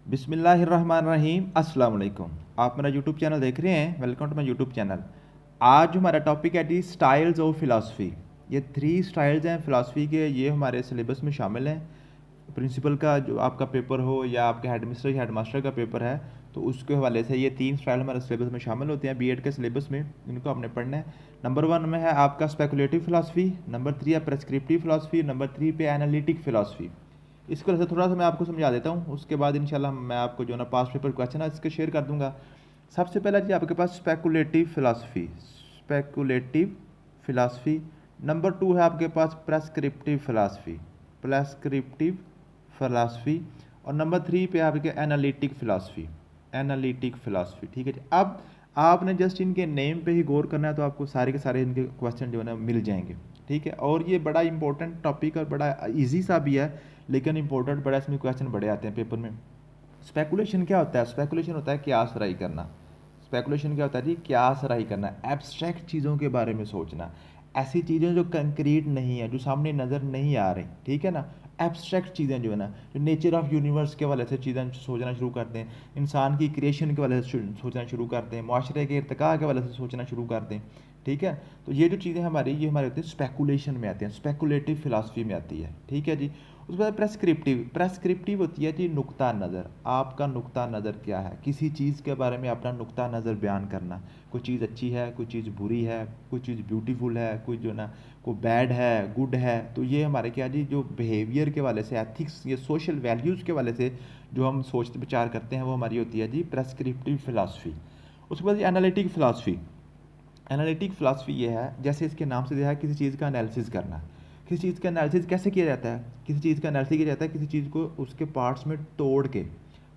बिस्मिल्लाहिर्रहमानिर्रहीम अस्सलाम वालेकुम। आप मेरा यूट्यूब चैनल देख रहे हैं, welcome to my YouTube channel. आज हमारा टॉपिक है जी स्टाइल्स ऑफ फ़िलासफ़ी। ये 3 स्टाइल्स हैं फ़िलासफ़ी के, ये हमारे सिलेबस में शामिल हैं। प्रिंसिपल का जो आपका पेपर हो या आपके हेडमास्टर का पेपर है, तो उसके हवाले से ये 3 स्टाइल हमारे सिलेबस में शामिल होते हैं बीएड के सिलेबस में। इनको आपने पढ़ना है। नंबर 1 में है आपका स्पेकुलेटिव फ़िलासफ़ी, नंबर 3 है प्रेस्क्रिप्टिव फ़िलासफ़ी, नंबर 3 पे एनालिटिक फ़िलासफ़ी। इसको वैसे थोड़ा सा मैं आपको समझा देता हूँ, उसके बाद इंशाल्लाह मैं आपको जो ना पास्ट पेपर क्वेश्चन है इसके शेयर कर दूंगा। सबसे पहला जी आपके पास speculative philosophy, speculative philosophy. Number 2 है आपके पास प्रेस्क्रिप्टिव फ़िलासफ़ी, प्रेस्क्रिप्टिव फ़िलासफ़ी। और नंबर 3 पे आपके एनालिटिक फ़िलासफ़ी, एनालिटिक फ़िलासफ़ी। ठीक है जी। अब आपने जस्ट इनके नेम पे ही गौर करना है, तो आपको सारे के सारे इनके क्वेश्चन जो है ना मिल जाएंगे। ठीक है, और ये बड़ा इंपॉर्टेंट टॉपिक और बड़ा इजी सा भी है, लेकिन इंपॉर्टेंट बड़ा, इसमें क्वेश्चन बड़े आते हैं पेपर में। स्पेकुलेशन क्या होता है? स्पेकुलेशन होता है क्यास राई करना। स्पेकुलेशन क्या होता है जी? क्यास राई करना, एब्स्ट्रैक्ट चीज़ों के बारे में सोचना, ऐसी चीज़ें जो कंक्रीट नहीं है, जो सामने नज़र नहीं आ रही। ठीक है ना, एब्स्ट्रैक्ट चीज़ें जो है ना, जो नेचर ऑफ यूनिवर्स के वाले से चीज़ें सोचना शुरू करते हैं, इंसान की क्रिएशन के वाले से सोचना शुरू करते हैं, माशरे के इर्तिका के वाले से सोचना शुरू करते हैं। ठीक है, तो ये जो चीज़ें हमारी, ये हमारे होते हैं स्पेकुलेशन में आती हैं, स्पेकुलेटिव फिलासफी में आती है। ठीक है जी। उसके बाद प्रेस्क्रिप्टिव, प्रेस्क्रिप्टिव होती है जी नुक्ता नज़र। आपका नुक्ता नज़र क्या है? किसी चीज़ के बारे में अपना नुक्ता नज़र बयान करना। कोई चीज़ अच्छी है, कोई चीज़ बुरी है, कोई चीज़ ब्यूटीफुल है, कोई जो ना कोई बैड है, गुड है। तो ये हमारे क्या जी, जो बिहेवियर के वाले से, एथिक्स, ये सोशल वैल्यूज़ के वाले से जो हम सोचते विचार करते हैं, वो हमारी होती है जी प्रेस्क्रिप्टिव फिलासफी। उसके बाद एनालिटिक फिलासफी। एनालिटिक फिलासफी ये है, जैसे इसके नाम से दिया है, किसी चीज़ का एनालिसिस करना। किसी चीज़ का एनालिसिस कैसे किया जाता है? किसी चीज़ का एनालिसिस किया जाता है किसी चीज़ को उसके पार्ट्स में तोड़ के।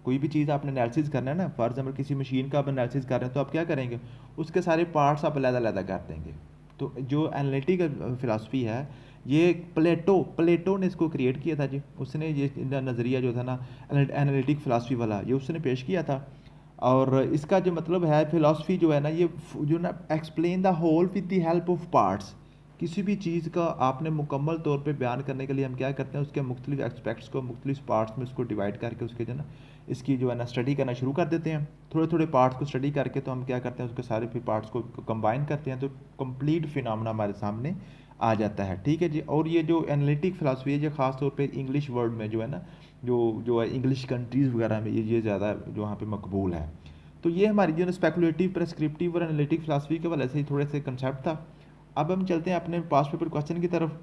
कोई भी चीज़ आपने एनालिसिस करना है ना, फॉर एग्जाम्पल किसी मशीन का आप एनालिसिस कर रहे हैं, तो आप क्या करेंगे? उसके सारे पार्ट्स आप अलग-अलग कर देंगे। तो जो एनालिटिक फिलासफी है, ये प्लेटो ने इसको क्रिएट किया था जी। उसने ये नज़रिया जो था ना एनालिटिक फिलासफी वाला, ये उसने पेश किया था। और इसका जो मतलब है, फिलॉसफी जो है ना, ये जो ना explain the whole with the help of parts. किसी भी चीज़ का आपने मुकम्मल तौर पे बयान करने के लिए हम क्या करते हैं, उसके मुख्तलिफ एस्पेक्ट्स को मुख्तलिफ पार्ट्स में उसको डिवाइड करके उसके जो ना इसकी जो है ना स्टडी करना शुरू कर देते हैं। थोड़े थोड़े पार्ट्स को स्टडी करके तो हम क्या करते हैं, उसके सारे फिर पार्ट्स को कंबाइन करते हैं, तो कंप्लीट फिनोमेना हमारे सामने आ जाता है। ठीक है जी। और ये जो एनालिटिक फिलासफी है, ये ख़ास तौर पे इंग्लिश वर्ड में जो है ना, जो जो है इंग्लिश कंट्रीज़ वगैरह में ये ज़्यादा जो वहाँ पे मकबूल है। तो ये हमारी जो है स्पेकुलेटिव, प्रेस्क्रिप्टिव और एनालिटिक फिलासफी के वाले से थोड़े से कंसेप्ट था। अब हम चलते हैं अपने पास पेपर क्वेश्चन की तरफ।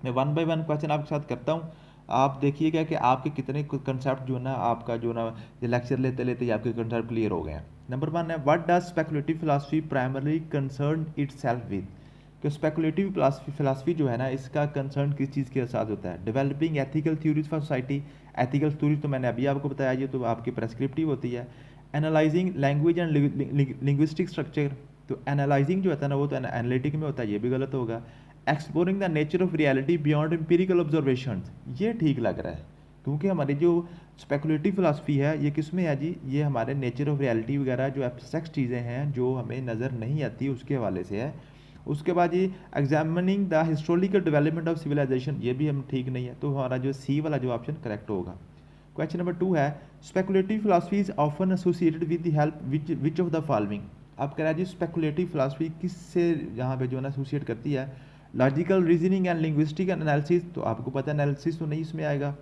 मैं वन बाय वन क्वेश्चन आपके साथ करता हूँ। आप देखिएगा कि आपके कितने कंसेप्ट जो है ना, आपका जो ना ये लेक्चर लेते लेते ही आपके कंसेप्ट क्लियर हो गए हैं। नंबर 1 है, what does speculative philosophy primarily concern itself with? कि स्पेकुलेटिव फिलासफी जो है ना, इसका कंसर्न किस चीज़ के साथ होता है? Developing ethical theories for society. Ethical theory तो मैंने अभी आपको बताया, ये तो आपकी प्रेस्क्रिप्टिव होती है। Analysing language and linguistic structure. तो एनालाइजिंग जो होता है ना, वो तो एनालिटिक में होता है, ये भी गलत होगा। Exploring the nature of reality beyond empirical observation, ये ठीक लग रहा है, क्योंकि हमारी जो स्पेकुलेटिव फिलासफी है, ये किस में है जी? ये हमारे नेचर ऑफ रियलिटी वगैरह जो एब्स्ट्रैक्ट चीज़ें हैं जो हमें नज़र नहीं आती, उसके हवाले से है। उसके बाद ये examining the historical development of civilisation, ये भी हम ठीक नहीं है, तो हमारा जो सी वाला जो ऑप्शन करेक्ट होगा। क्वेश्चन नंबर 2 है, speculative philosophy is often associated with the help which of the following? आप कह रहे हैं जी स्पेकुलेटिव फिलासफी किससे यहाँ पे जो है ना एसोसिएट करती है? Logical reasoning and linguistic analysis, तो आपको पता है एनालिसिस तो नहीं इसमें आएगा।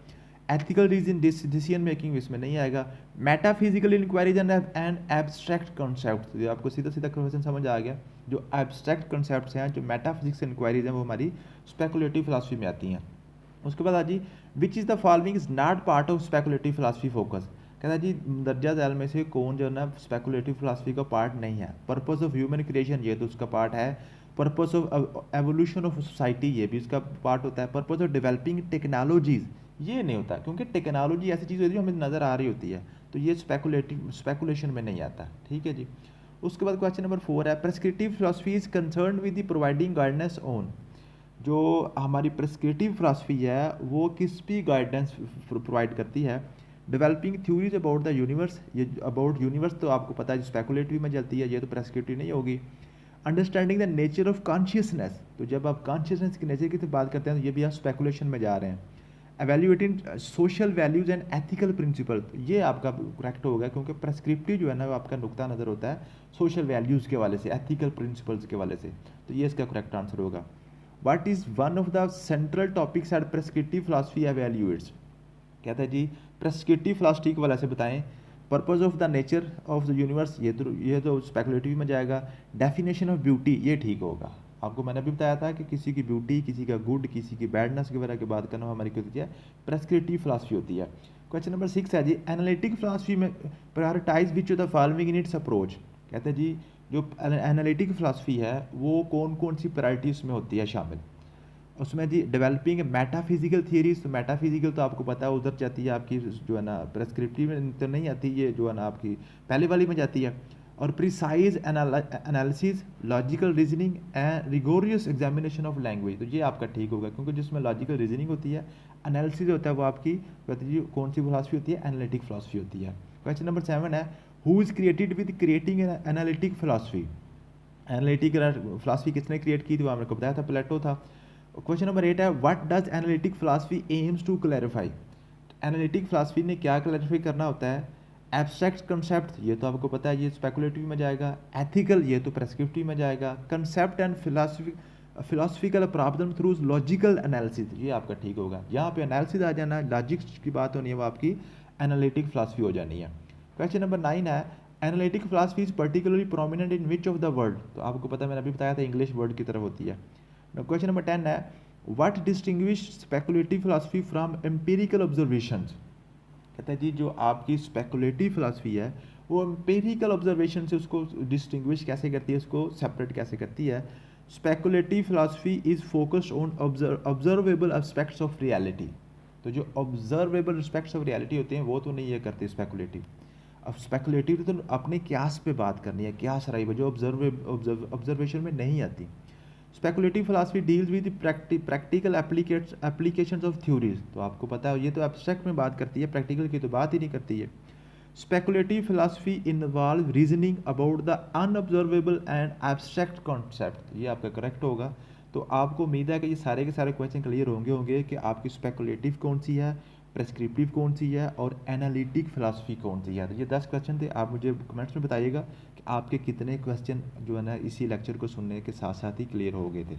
एथिकल रीजन डिसीजन मेकिंग इसमें नहीं आएगा। Metaphysical inquiries and abstract concept, तो आपको सीधा सीधा क्वेश्चन समझ आ गया। जो एब्स्ट्रैक्ट कॉन्सेप्ट्स हैं, जो मेटाफिजिक्स इंक्वायरीज हैं, वो हमारी स्पेकुलेटिव फिलासफी में आती हैं। उसके बाद जी, which is the following is not part of speculative philosophy focus? कहता है जी दर्जा दैल में से कौन जो है ना स्पेकुलेटिव फिलासफी का पार्ट नहीं है? पर्पस ऑफ ह्यूमन क्रिएशन, ये तो उसका पार्ट है। Purpose of evolution of society, ये भी उसका पार्ट होता है। पर्पस ऑफ डेवलपिंग टेक्नोलॉजीज, ये नहीं होता, क्योंकि टेक्नोलॉजी ऐसी चीज़ होती है जो हमें नज़र आ रही होती है, तो ये स्पेकुलेशन में नहीं आता। ठीक है जी। उसके बाद क्वेश्चन नंबर 4 है, prescriptive philosophy is concern with the providing guidance on. जो हमारी प्रेस्क्रिप्टिव फिलासफी है, वो किस भी गाइडेंस प्रोवाइड करती है? Developing theories about the universe, ये अबाउट यूनिवर्स तो आपको पता है स्पेकुलेटिव में चलती है, ये तो प्रेस्क्रिप्टिव नहीं होगी। Understanding the nature of consciousness, तो जब आप कॉन्शियसनेस के नेचर की तो बात करते हैं, तो ये भी आप स्पेकुलेशन में जा रहे हैं। Evaluating social values and ethical principle, ये आपका करेक्ट होगा क्योंकि प्रेस्क्रिप्टिव जो है ना वो आपका नुक्ता नज़र होता है सोशल वैल्यूज़ के वाले से, एथिकल प्रिंसिपल्स के वाले से, तो ये इसका करेक्ट आंसर होगा। What is one of the central topics at prescriptive philosophy evaluates, कहता है जी प्रेस्क्रिप्टिव फिलॉसफी के वाले से बताएं। Purpose of the nature of the universe, ये तो स्पेकुलेटिव में जाएगा। डेफिनेशन ऑफ ब्यूटी, ये ठीक होगा। आपको मैंने भी बताया था कि किसी की ब्यूटी, किसी का गुड, किसी की बैडनेस वगैरह की बात करना हमारी क्या होती है, प्रेस्क्रिप्टिव फिलॉसफी होती है। क्वेश्चन नंबर 6 है जी एनालिटिक फिलॉसफी में prioritise which of the following in its approach, कहते हैं जी जो एनालिटिक फिलॉसफी है वो कौन कौन सी प्रायोरिटीज में होती है शामिल, उसमें जी डेवलपिंग मेटाफिजिकल थियरीज, तो मेटाफिजिकल तो आपको पता है उधर जाती है आपकी जो है ना प्रेस्क्रिप्टिव में तो नहीं आती, ये जो है ना आपकी पहले वाली में जाती है। और precise analysis, logical reasoning and rigorous examination of language, तो ये आपका ठीक होगा क्योंकि जिसमें लॉजिकल रीजनिंग होती है, एनालिसिस होता है वो आपकी जी कौन सी फिलॉसफी होती है, एनालिटिक फिलॉसफी होती है। क्वेश्चन नंबर 7 है who is created with creating analytic philosophy, analytic philosophy किसने क्रिएट की थी, वो हमने को बताया था प्लेटो था। क्वेश्चन नंबर 8 है what does analytic philosophy aims to clarify, analytic philosophy ने क्या क्लैरिफाई करना होता है। एब्स्ट्रैक्ट कंसेप्ट, ये तो आपको पता है ये स्पेकुलेटिव में जाएगा। एथिकल, ये तो प्रेस्क्रिप्टिव में जाएगा। Concept and philosophical problem through logical analysis, ये आपका ठीक होगा। यहाँ पे एनालिसिस आ जाना, लॉजिक्स की बात होनी है, वो आपकी एनालिटिक फिलॉसफी हो जानी है। क्वेश्चन नंबर 9 है analytic philosophy is particularly prominent in which of the word, तो आपको पता है मैंने अभी बताया था इंग्लिश वर्ड की तरफ होती है। क्वेश्चन नंबर 10 है what distinguish speculative philosophy from empirical observations, कहता है जी जो आपकी स्पेकुलेटिव फिलॉसफी है वो एम्पिरिकल ऑब्जर्वेशन से उसको डिस्टिंग्विश कैसे करती है, उसको सेपरेट कैसे करती है। Speculative philosophy is focused on observable aspects of reality, तो जो ऑब्जर्वेबल एस्पेक्ट्स ऑफ रियलिटी होते हैं वो तो नहीं ये करती स्पेकुलेटिव। अब स्पेकुलेटिव तो अपने क्यास पे बात करनी है, क्यास राइब जो ऑब्जर्वेशन में नहीं आती। Speculative philosophy deals with practical applications of theories, तो आपको पता है ये तो एब्स्ट्रैक्ट में बात करती है, प्रैक्टिकल की तो बात ही नहीं करती है। Speculative philosophy involve reasoning about the unobservable and abstract concept, ये आपका करेक्ट होगा। तो आपको उम्मीद है कि ये सारे के सारे क्वेश्चन क्लियर होंगे कि आपकी स्पेकुलेटिव कौन सी है, प्रेस्क्रिप्टिव कौन सी है और एनालिटिक फिलॉसफी कौन सी है। तो ये 10 क्वेश्चन थे, आप मुझे कमेंट्स में बताइएगा कि आपके कितने क्वेश्चन जो है ना इसी लेक्चर को सुनने के साथ साथ ही क्लियर हो गए थे।